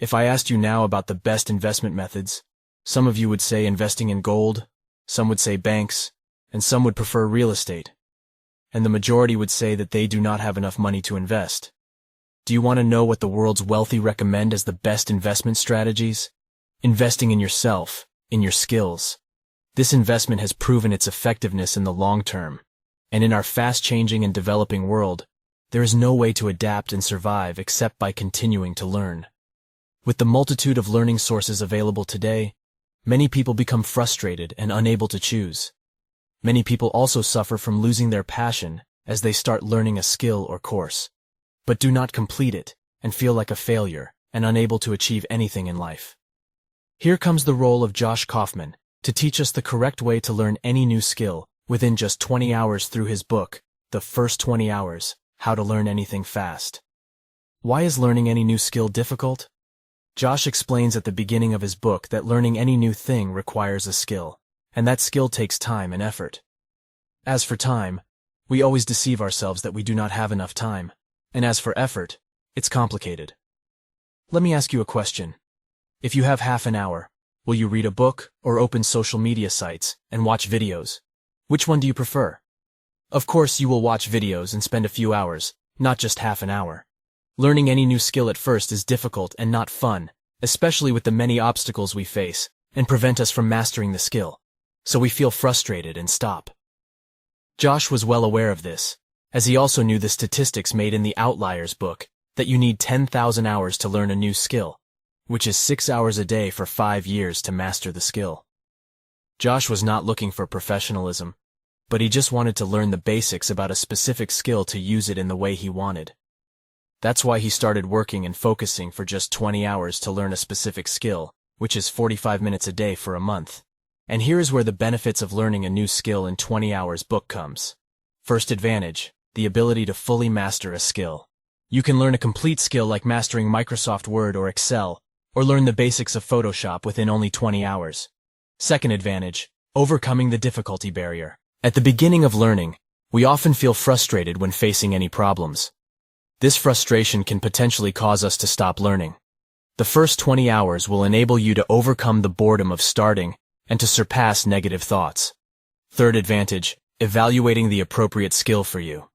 If I asked you now about the best investment methods, some of you would say investing in gold, some would say banks, and some would prefer real estate. And the majority would say that they do not have enough money to invest. Do you want to know what the world's wealthy recommend as the best investment strategies? Investing in yourself, in your skills. This investment has proven its effectiveness in the long term. And in our fast-changing and developing world, there is no way to adapt and survive except by continuing to learn. With the multitude of learning sources available today, many people become frustrated and unable to choose. Many people also suffer from losing their passion as they start learning a skill or course, but do not complete it and feel like a failure and unable to achieve anything in life. Here comes the role of Josh Kaufman to teach us the correct way to learn any new skill within just 20 hours through his book, The First 20 Hours, How to Learn Anything Fast. Why is learning any new skill difficult? Josh explains at the beginning of his book that learning any new thing requires a skill, and that skill takes time and effort. As for time, we always deceive ourselves that we do not have enough time, and as for effort, it's complicated. Let me ask you a question. If you have half an hour, will you read a book or open social media sites and watch videos? Which one do you prefer? Of course, you will watch videos and spend a few hours, not just half an hour. Learning any new skill at first is difficult and not fun, especially with the many obstacles we face, and prevent us from mastering the skill. So we feel frustrated and stop. Josh was well aware of this, as he also knew the statistics made in the Outliers book that you need 10,000 hours to learn a new skill, which is 6 hours a day for 5 years to master the skill. Josh was not looking for professionalism, but he just wanted to learn the basics about a specific skill to use it in the way he wanted. That's why he started working and focusing for just 20 hours to learn a specific skill, which is 45 minutes a day for a month. And here is where the benefits of learning a new skill in 20 hours book comes. First advantage, the ability to fully master a skill. You can learn a complete skill like mastering Microsoft Word or Excel, or learn the basics of Photoshop within only 20 hours. Second advantage, overcoming the difficulty barrier. At the beginning of learning, we often feel frustrated when facing any problems. This frustration can potentially cause us to stop learning. The first 20 hours will enable you to overcome the boredom of starting and to surpass negative thoughts. Third advantage, evaluating the appropriate skill for you.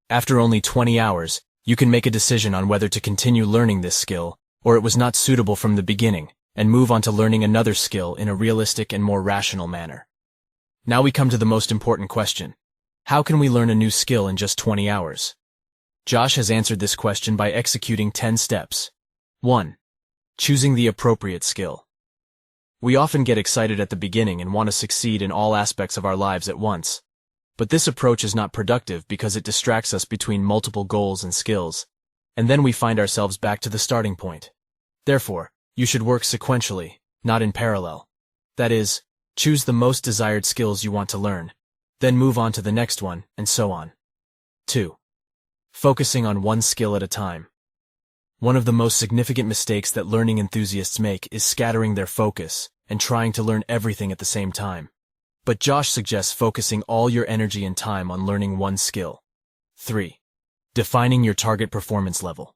After only 20 hours, you can make a decision on whether to continue learning this skill, or it was not suitable from the beginning, and move on to learning another skill in a realistic and more rational manner. Now we come to the most important question. How can we learn a new skill in just 20 hours? Josh has answered this question by executing 10 steps. 1. Choosing the appropriate skill. We often get excited at the beginning and want to succeed in all aspects of our lives at once. But this approach is not productive because it distracts us between multiple goals and skills, and then we find ourselves back to the starting point. Therefore, you should work sequentially, not in parallel. That is, choose the most desired skills you want to learn, then move on to the next one, and so on. 2. Focusing on one skill at a time. One of the most significant mistakes that learning enthusiasts make is scattering their focus and trying to learn everything at the same time. But Josh suggests focusing all your energy and time on learning one skill. 3. Defining your target performance level.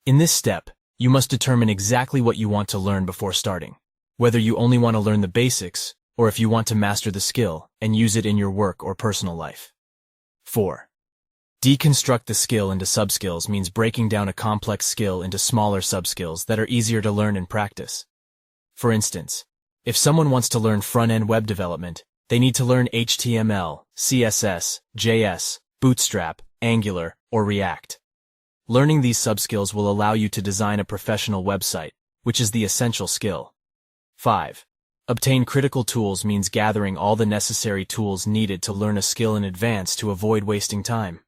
In this step, you must determine exactly what you want to learn before starting, whether you only want to learn the basics or if you want to master the skill and use it in your work or personal life. 4. Deconstruct the skill into subskills means breaking down a complex skill into smaller subskills that are easier to learn and practice. For instance, if someone wants to learn front-end web development, they need to learn HTML, CSS, JS, Bootstrap, Angular, or React. Learning these subskills will allow you to design a professional website, which is the essential skill. 5. Obtain critical tools means gathering all the necessary tools needed to learn a skill in advance to avoid wasting time.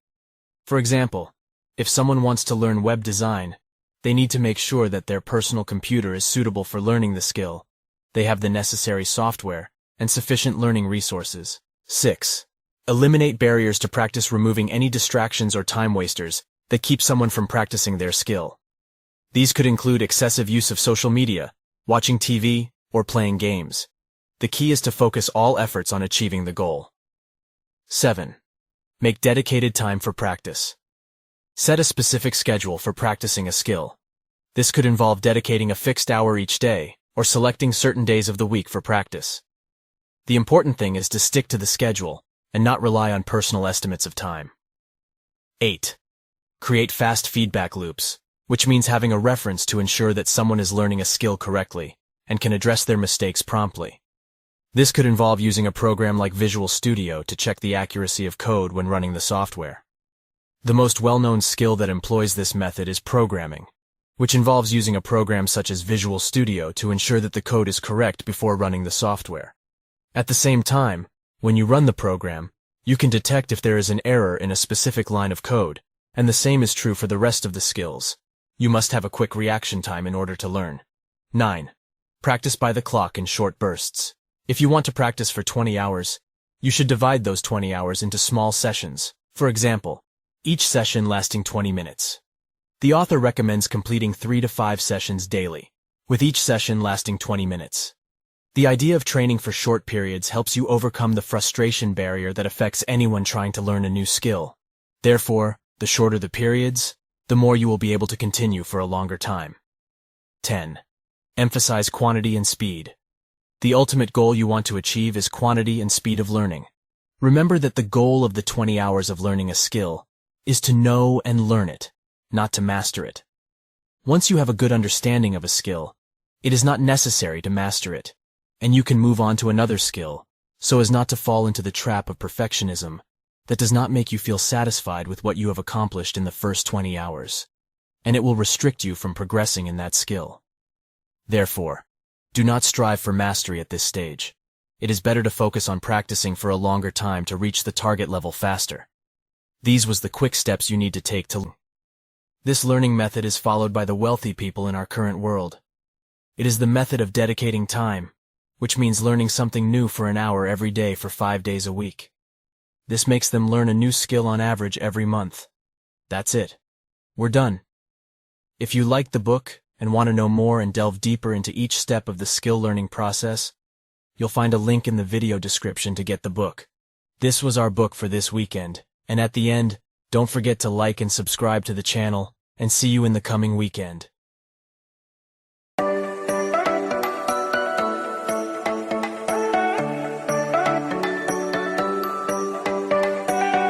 For example, if someone wants to learn web design, they need to make sure that their personal computer is suitable for learning the skill, they have the necessary software, and sufficient learning resources. 6. Eliminate barriers to practice, removing any distractions or time wasters that keep someone from practicing their skill. These could include excessive use of social media, watching TV, or playing games. The key is to focus all efforts on achieving the goal. 7. Make dedicated time for practice. Set a specific schedule for practicing a skill. This could involve dedicating a fixed hour each day, or selecting certain days of the week for practice. The important thing is to stick to the schedule, and not rely on personal estimates of time. 8. Create fast feedback loops, which means having a reference to ensure that someone is learning a skill correctly, and can address their mistakes promptly. This could involve using a program like Visual Studio to check the accuracy of code when running the software. The most well-known skill that employs this method is programming, which involves using a program such as Visual Studio to ensure that the code is correct before running the software. At the same time, when you run the program, you can detect if there is an error in a specific line of code, and the same is true for the rest of the skills. You must have a quick reaction time in order to learn. 9. Practice by the clock in short bursts. If you want to practice for 20 hours, you should divide those 20 hours into small sessions, for example, each session lasting 20 minutes. The author recommends completing 3 to 5 sessions daily, with each session lasting 20 minutes. The idea of training for short periods helps you overcome the frustration barrier that affects anyone trying to learn a new skill. Therefore, the shorter the periods, the more you will be able to continue for a longer time. 10. Emphasize quantity and speed. The ultimate goal you want to achieve is quantity and speed of learning. Remember that the goal of the 20 hours of learning a skill is to know and learn it, not to master it. Once you have a good understanding of a skill, it is not necessary to master it, and you can move on to another skill, so as not to fall into the trap of perfectionism that does not make you feel satisfied with what you have accomplished in the first 20 hours, and it will restrict you from progressing in that skill. Therefore, do not strive for mastery at this stage. It is better to focus on practicing for a longer time to reach the target level faster. These was the quick steps you need to take to learn. This learning method is followed by the wealthy people in our current world. It is the method of dedicating time, which means learning something new for an hour every day for 5 days a week. This makes them learn a new skill on average every month. That's it. We're done. If you liked the book and want to know more and delve deeper into each step of the skill learning process, you'll find a link in the video description to get the book. This was our book for this weekend, and at the end, don't forget to like and subscribe to the channel, and see you in the coming weekend.